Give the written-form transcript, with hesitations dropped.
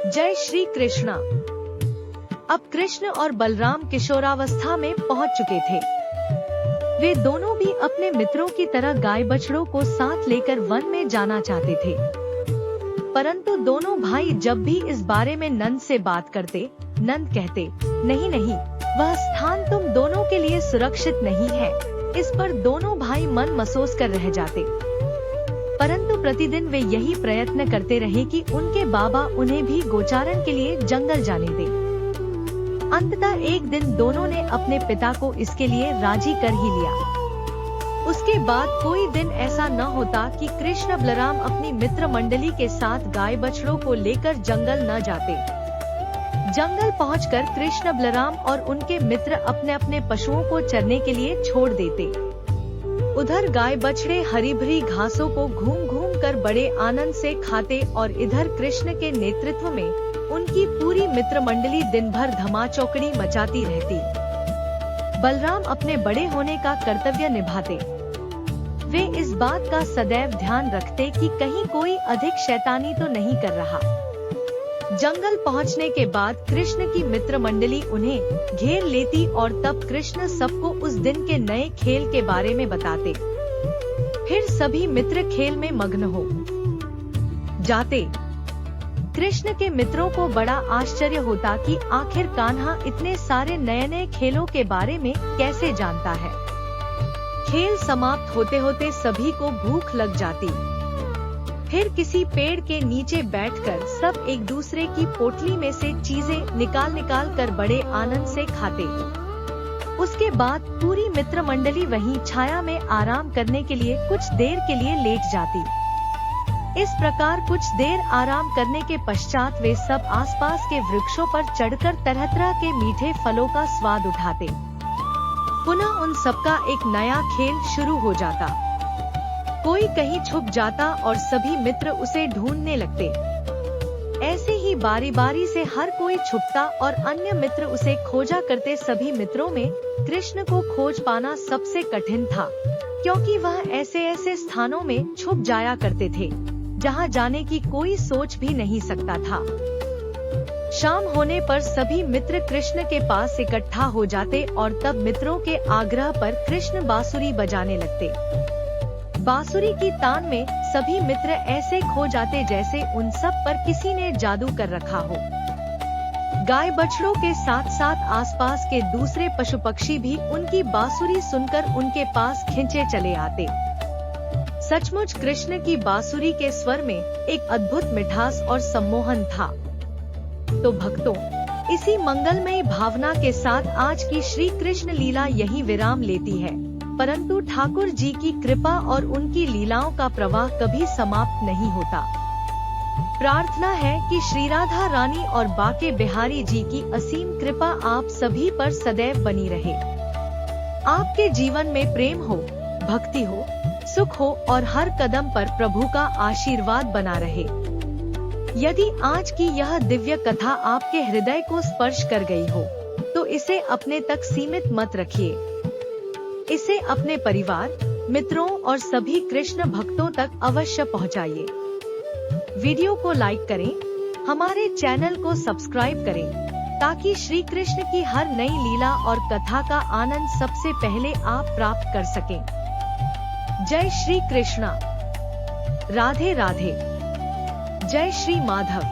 जय श्री कृष्णा। अब कृष्ण और बलराम किशोरावस्था में पहुंच चुके थे। वे दोनों भी अपने मित्रों की तरह गाय बछड़ों को साथ लेकर वन में जाना चाहते थे, परंतु दोनों भाई जब भी इस बारे में नंद से बात करते, नंद कहते, नहीं नहीं, वह स्थान तुम दोनों के लिए सुरक्षित नहीं है। इस पर दोनों भाई मन महसूस कर रह जाते, परंतु प्रतिदिन वे यही प्रयत्न करते रहे कि उनके बाबा उन्हें भी गोचारण के लिए जंगल जाने दें। अंततः एक दिन दोनों ने अपने पिता को इसके लिए राजी कर ही लिया। उसके बाद कोई दिन ऐसा न होता कि कृष्ण बलराम अपनी मित्र मंडली के साथ गाय बछड़ों को लेकर जंगल न जाते। जंगल पहुंचकर कृष्ण बलराम और उनके मित्र अपने अपने पशुओं को चरने के लिए छोड़ देते। उधर गाय बछड़े हरी भरी घासों को घूम घूम कर बड़े आनंद से खाते और इधर कृष्ण के नेतृत्व में उनकी पूरी मित्र मंडली दिन भर धमाचौकड़ी मचाती रहती। बलराम अपने बड़े होने का कर्तव्य निभाते। वे इस बात का सदैव ध्यान रखते कि कहीं कोई अधिक शैतानी तो नहीं कर रहा। जंगल पहुंचने के बाद कृष्ण की मित्र मंडली उन्हें घेर लेती और तब कृष्ण सबको उस दिन के नए खेल के बारे में बताते। फिर सभी मित्र खेल में मग्न हो जाते। कृष्ण के मित्रों को बड़ा आश्चर्य होता कि आखिर कान्हा इतने सारे नए नए खेलों के बारे में कैसे जानता है। खेल समाप्त होते होते सभी को भूख लग जाती। फिर किसी पेड़ के नीचे बैठकर सब एक दूसरे की पोटली में से चीजें निकाल निकाल कर बड़े आनंद से खाते। उसके बाद पूरी मित्र मंडली वहीं छाया में आराम करने के लिए कुछ देर के लिए लेट जाती। इस प्रकार कुछ देर आराम करने के पश्चात वे सब आसपास के वृक्षों पर चढ़कर तरह तरह के मीठे फलों का स्वाद उठाते। पुनः उन सबका एक नया खेल शुरू हो जाता। कोई कहीं छुप जाता और सभी मित्र उसे ढूंढने लगते। ऐसे ही बारी बारी से हर कोई छुपता और अन्य मित्र उसे खोजा करते। सभी मित्रों में कृष्ण को खोज पाना सबसे कठिन था, क्योंकि वह ऐसे ऐसे स्थानों में छुप जाया करते थे जहां जाने की कोई सोच भी नहीं सकता था। शाम होने पर सभी मित्र कृष्ण के पास इकट्ठा हो जाते और तब मित्रों के आग्रह पर कृष्ण बांसुरी बजाने लगते। बांसुरी की तान में सभी मित्र ऐसे खो जाते जैसे उन सब पर किसी ने जादू कर रखा हो। गाय बछड़ों के साथ साथ आसपास के दूसरे पशु पक्षी भी उनकी बांसुरी सुनकर उनके पास खिंचे चले आते। सचमुच कृष्ण की बांसुरी के स्वर में एक अद्भुत मिठास और सम्मोहन था। तो भक्तों, इसी मंगलमयी भावना के साथ आज की श्री कृष्ण लीला यही विराम लेती है, परंतु ठाकुर जी की कृपा और उनकी लीलाओं का प्रवाह कभी समाप्त नहीं होता। प्रार्थना है कि श्री राधा रानी और बाके बिहारी जी की असीम कृपा आप सभी पर सदैव बनी रहे। आपके जीवन में प्रेम हो, भक्ति हो, सुख हो और हर कदम पर प्रभु का आशीर्वाद बना रहे। यदि आज की यह दिव्य कथा आपके हृदय को स्पर्श कर गई हो, तो इसे अपने तक सीमित मत रखिए। इसे अपने परिवार, मित्रों और सभी कृष्ण भक्तों तक अवश्य पहुंचाइए। वीडियो को लाइक करें, हमारे चैनल को सब्सक्राइब करें, ताकि श्री कृष्ण की हर नई लीला और कथा का आनंद सबसे पहले आप प्राप्त कर सकें। जय श्री कृष्णा। राधे राधे। जय श्री माधव।